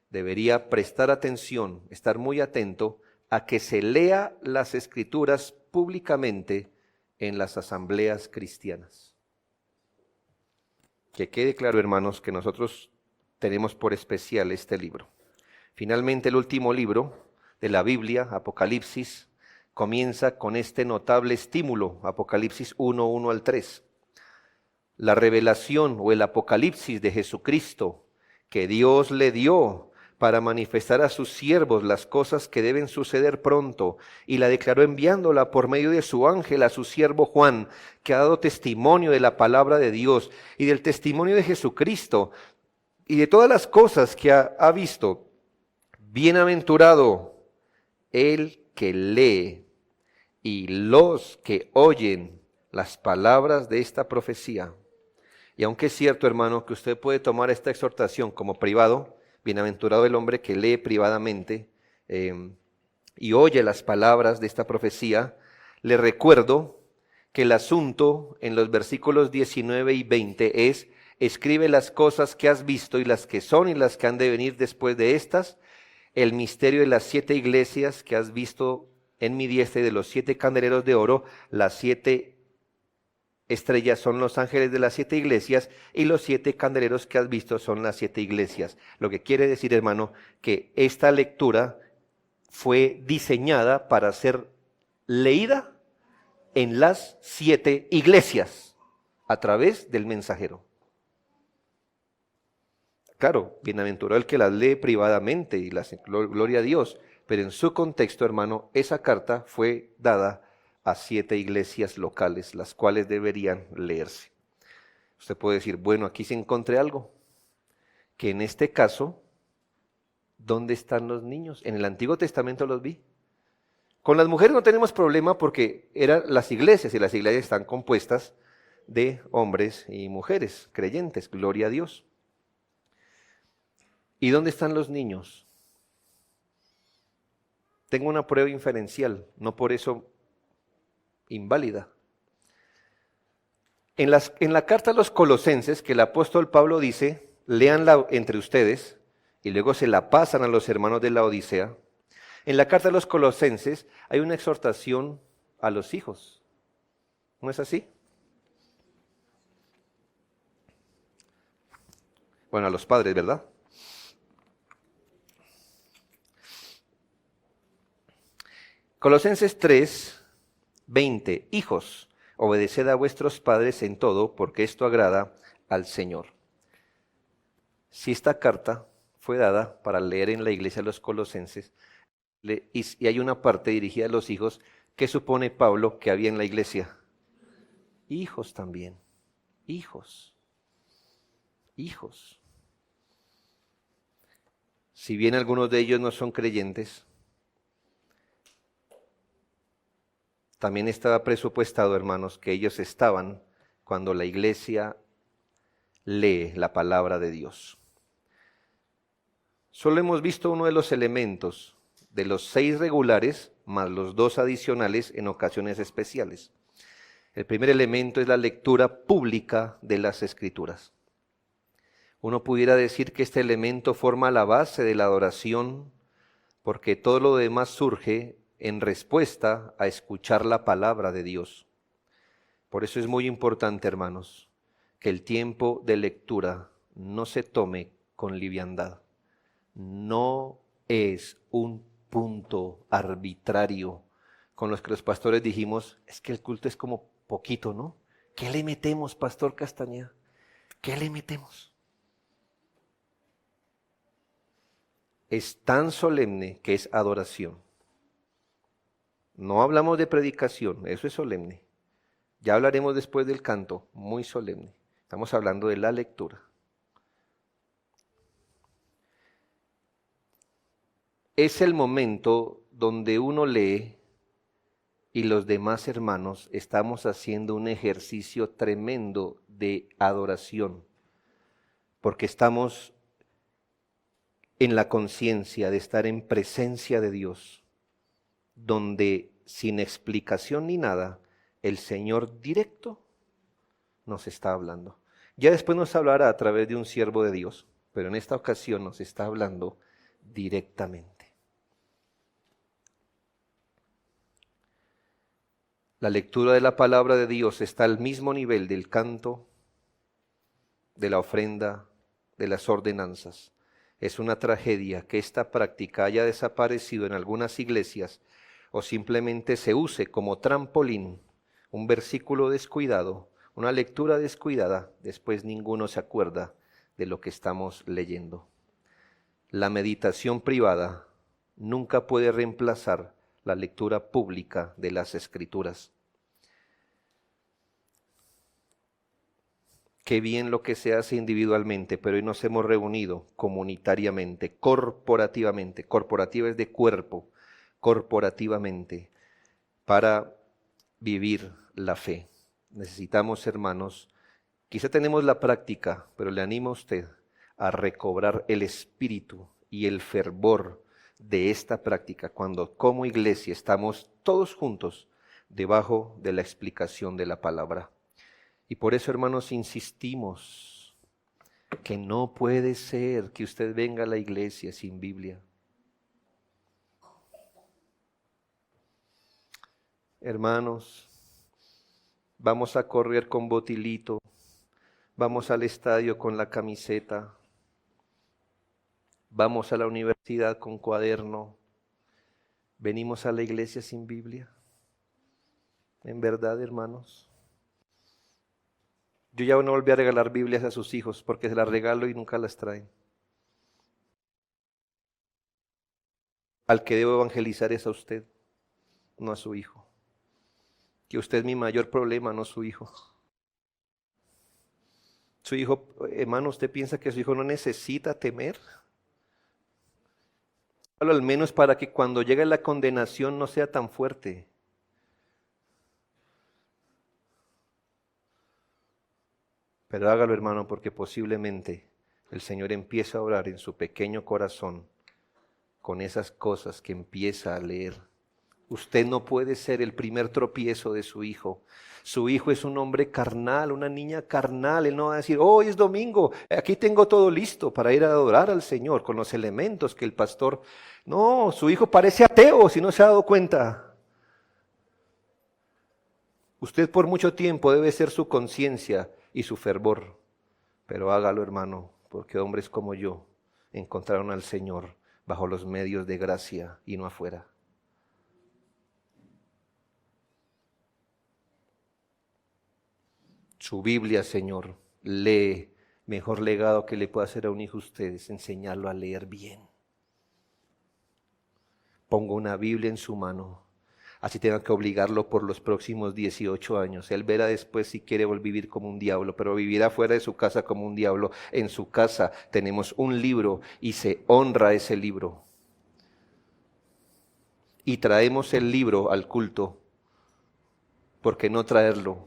A: debería prestar atención, estar muy atento a que se lea las Escrituras públicamente en las asambleas cristianas. Que quede claro, hermanos, que nosotros tenemos por especial este libro. Finalmente, el último libro de la Biblia, Apocalipsis, comienza con este notable estímulo, Apocalipsis 1:1 al 3. La revelación o el Apocalipsis de Jesucristo que Dios le dio para manifestar a sus siervos las cosas que deben suceder pronto, y la declaró enviándola por medio de su ángel a su siervo Juan, que ha dado testimonio de la palabra de Dios y del testimonio de Jesucristo y de todas las cosas que ha visto. Bienaventurado el que lee y los que oyen las palabras de esta profecía. Y aunque es cierto, hermano, que usted puede tomar esta exhortación como privado, bienaventurado el hombre que lee privadamente y oye las palabras de esta profecía, le recuerdo que el asunto en los versículos 19 y 20 es: escribe las cosas que has visto y las que son y las que han de venir después de estas, el misterio de las 7 iglesias que has visto en mi diestra y de los 7 candeleros de oro, las 7 estrellas son los ángeles de las 7 iglesias y los 7 candeleros que has visto son las 7 iglesias. Lo que quiere decir, hermano, que esta lectura fue diseñada para ser leída en las 7 iglesias a través del mensajero. Claro, bienaventurado el que las lee privadamente y las gloria a Dios, pero en su contexto, hermano, esa carta fue dada a 7 iglesias locales, las cuales deberían leerse. Usted puede decir, bueno, aquí se encontré algo, que en este caso, ¿dónde están los niños? En el Antiguo Testamento los vi. Con las mujeres no tenemos problema porque eran las iglesias y las iglesias están compuestas de hombres y mujeres creyentes, gloria a Dios. ¿Y dónde están los niños? Tengo una prueba inferencial, no por eso inválida. En la carta a los Colosenses, que el apóstol Pablo dice, léanla entre ustedes, y luego se la pasan a los hermanos de la Odisea. En la carta a los Colosenses hay una exhortación a los hijos. ¿No es así? Bueno, a los padres, ¿verdad? Colosenses 3, 20. Hijos, obedeced a vuestros padres en todo, porque esto agrada al Señor. Si esta carta fue dada para leer en la iglesia de los Colosenses, y hay una parte dirigida a los hijos, ¿qué supone Pablo que había en la iglesia? Hijos también, hijos. Si bien algunos de ellos no son creyentes, también estaba presupuestado, hermanos, que ellos estaban cuando la iglesia lee la palabra de Dios. Solo hemos visto uno de los elementos de los 6 regulares, más los 2 adicionales en ocasiones especiales. El primer elemento es la lectura pública de las Escrituras. Uno pudiera decir que este elemento forma la base de la adoración, porque todo lo demás surge en respuesta a escuchar la palabra de Dios. Por eso es muy importante, hermanos, que el tiempo de lectura no se tome con liviandad. No es un punto arbitrario con los que los pastores dijimos, es que el culto es como poquito, ¿no? ¿Qué le metemos, Pastor Castañeda? ¿Qué le metemos? Es tan solemne que es adoración. No hablamos de predicación, eso es solemne. Ya hablaremos después del canto, muy solemne. Estamos hablando de la lectura. Es el momento donde uno lee y los demás hermanos estamos haciendo un ejercicio tremendo de adoración, porque estamos en la conciencia de estar en presencia de Dios, donde sin explicación ni nada, el Señor directo nos está hablando. Ya después nos hablará a través de un siervo de Dios, pero en esta ocasión nos está hablando directamente. La lectura de la palabra de Dios está al mismo nivel del canto, de la ofrenda, de las ordenanzas. Es una tragedia que esta práctica haya desaparecido en algunas iglesias o simplemente se use como trampolín, un versículo descuidado, una lectura descuidada, después ninguno se acuerda de lo que estamos leyendo. La meditación privada nunca puede reemplazar la lectura pública de las Escrituras. Qué bien lo que se hace individualmente, pero hoy nos hemos reunido comunitariamente, corporativamente. Corporativa es de cuerpo, corporativamente, para vivir la fe. Necesitamos, hermanos, quizá tenemos la práctica, pero le animo a usted a recobrar el espíritu y el fervor de esta práctica cuando como iglesia estamos todos juntos debajo de la explicación de la palabra. Y por eso, hermanos, insistimos que no puede ser que usted venga a la iglesia sin Biblia. Hermanos, Vamos a correr con botilito, vamos al estadio con la camiseta, vamos a la universidad con cuaderno, venimos a la iglesia sin Biblia. En verdad, hermanos, yo ya no volví a regalar Biblias a sus hijos porque se las regalo y nunca las traen. Al que debo evangelizar es a usted, no a su hijo. Que usted es mi mayor problema, no su hijo. Su hijo, hermano, ¿usted piensa que su hijo no necesita temer? Al menos para que cuando llegue la condenación no sea tan fuerte. Pero hágalo, hermano, porque posiblemente el Señor empieza a orar en su pequeño corazón con esas cosas que empieza a leer. Usted no puede ser el primer tropiezo de su hijo. Su hijo es un hombre carnal, una niña carnal. Él no va a decir, hoy es domingo, aquí tengo todo listo para ir a adorar al Señor con los elementos que el pastor... No, su hijo parece ateo si no se ha dado cuenta. Usted por mucho tiempo debe ser su conciencia y su fervor. Pero hágalo, hermano, porque hombres como yo encontraron al Señor bajo los medios de gracia y no afuera. Su Biblia, Señor, lee. Mejor legado que le pueda hacer a un hijo usted es enseñarlo a leer bien. Ponga una Biblia en su mano, así tenga que obligarlo por los próximos 18 años. Él verá después si quiere vivir como un diablo, pero vivirá fuera de su casa como un diablo. En su casa tenemos un libro y se honra ese libro. Y traemos el libro al culto. ¿Por qué no traerlo?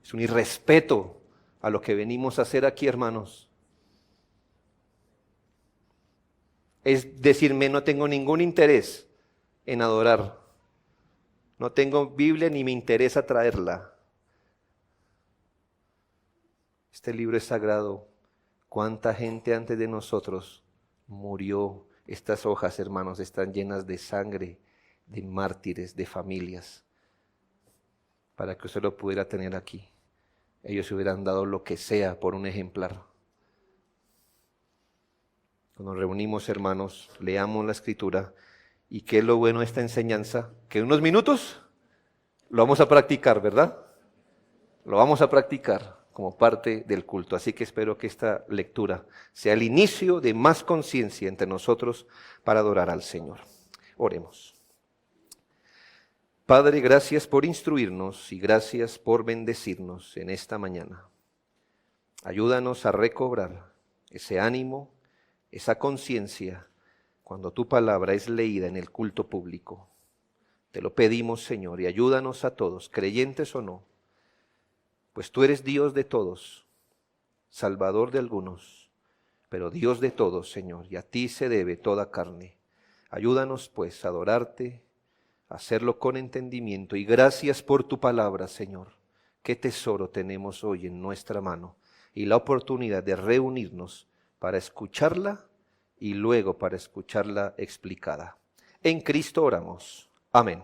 A: Es un irrespeto a lo que venimos a hacer aquí, hermanos. Es decirme, no tengo ningún interés en adorar. No tengo Biblia ni me interesa traerla. Este libro es sagrado. ¿Cuánta gente antes de nosotros murió? Estas hojas, hermanos, están llenas de sangre, de mártires, de familias, para que usted lo pudiera tener aquí. Ellos hubieran dado lo que sea por un ejemplar. Cuando nos reunimos, hermanos, leamos la Escritura. ¿Y qué es lo bueno de esta enseñanza? Que en unos minutos lo vamos a practicar, ¿verdad? Lo vamos a practicar como parte del culto. Así que espero que esta lectura sea el inicio de más conciencia entre nosotros para adorar al Señor. Oremos. Padre, gracias por instruirnos y gracias por bendecirnos en esta mañana. Ayúdanos a recobrar ese ánimo, esa conciencia, cuando tu palabra es leída en el culto público. Te lo pedimos, Señor, y ayúdanos a todos, creyentes o no, pues tú eres Dios de todos, Salvador de algunos, pero Dios de todos, Señor, y a ti se debe toda carne. Ayúdanos, pues, a adorarte, a hacerlo con entendimiento, y gracias por tu palabra, Señor. Qué tesoro tenemos hoy en nuestra mano, y la oportunidad de reunirnos para escucharla y luego para escucharla explicada. En Cristo oramos. Amén.